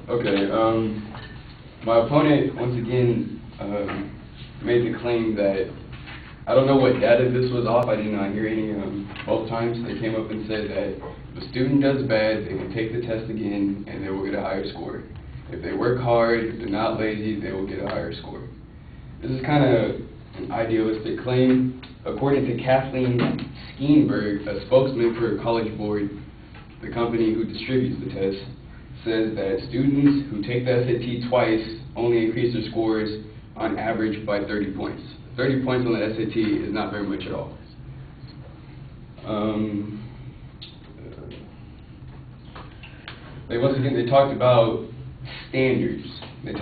Okay, my opponent once again made the claim that, I don't know what data this was off, I did not hear any both times. They came up and said that if a student does bad, they can take the test again and they will get a higher score. If they work hard, if they're not lazy, they will get a higher score. This is kind of an idealistic claim. According to Kathleen Skeenberg, a spokesman for College Board, the company who distributes the test, says that students who take the SAT twice only increase their scores on average by 30 points. 30 points on the SAT is not very much at all. They talked about standards. They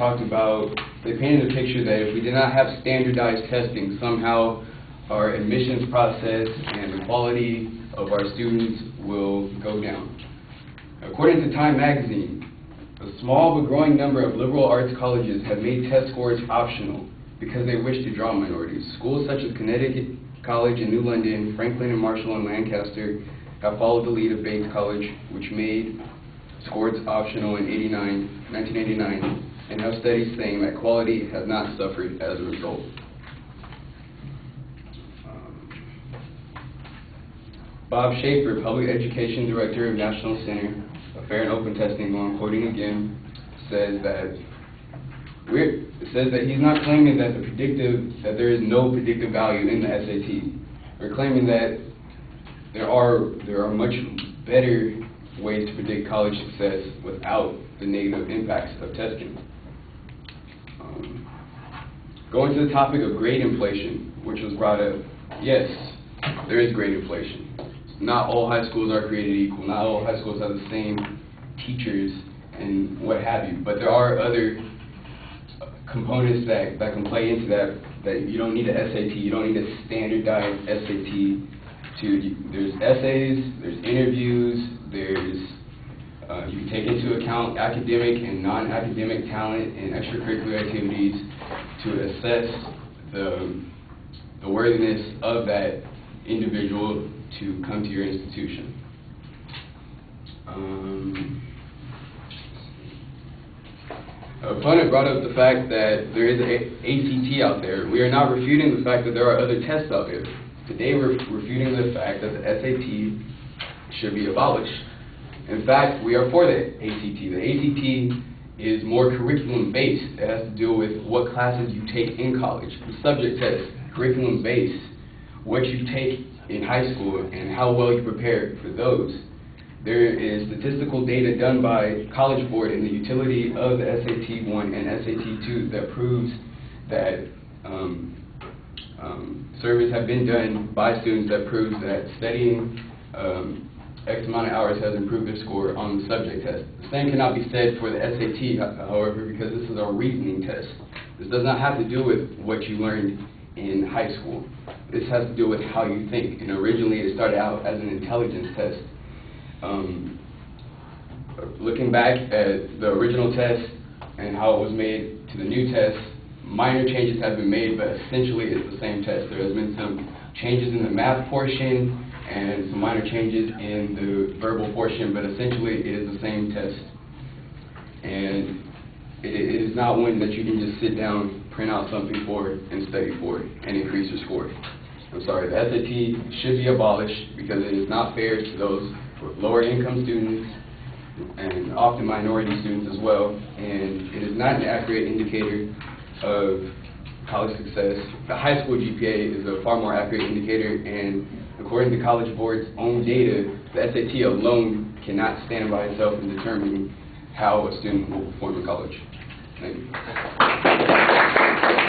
painted a picture that if we did not have standardized testing, somehow our admissions process and the quality of our students will go down. According to Time magazine, a small but growing number of liberal arts colleges have made test scores optional because they wish to draw minorities. Schools such as Connecticut College in New London, Franklin and Marshall in Lancaster have followed the lead of Bates College, which made scores optional in 1989, and have studies saying that quality has not suffered as a result. Bob Schaefer, Public Education Director of National Center of Fair and Open Testing, who I'm quoting again, says that he's not claiming that there is no predictive value in the SAT. We're claiming that there are much better ways to predict college success without the negative impacts of testing. Going to the topic of grade inflation, which was brought up, yes, there is grade inflation. Not all high schools are created equal. Not all high schools have the same teachers and what have you. But there are other components that can play into that you don't need an SAT. You don't need a standardized SAT. There's essays, there's interviews, you can take into account academic and non-academic talent and extracurricular activities to assess the worthiness of that individual to come to your institution. An opponent brought up the fact that there is an ACT out there. We are not refuting the fact that there are other tests out there. Today we're refuting the fact that the SAT should be abolished. In fact, we are for the ACT. The ACT is more curriculum-based. It has to do with what classes you take in college. The subject test, curriculum-based, what you take in high school and how well you prepare for those. There is statistical data done by College Board in the utility of the SAT-1 and SAT-2 that proves that surveys have been done by students that proves that studying X amount of hours has improved their score on the subject test. The same cannot be said for the SAT, however, because this is a reasoning test. This does not have to do with what you learned in high school. This has to do with how you think, and originally it started out as an intelligence test. Looking back at the original test and how it was made to the new test, minor changes have been made, but essentially it's the same test. There has been some changes in the math portion and some minor changes in the verbal portion, but essentially it is the same test. And it is not one that you can just sit down, print out something for, and study for, and increase your score. I'm sorry, the SAT should be abolished because it is not fair to those lower income students and often minority students as well, and it is not an accurate indicator of college success. The high school GPA is a far more accurate indicator, and according to College Board's own data, the SAT alone cannot stand by itself in determining how a student will perform in college. Thank you.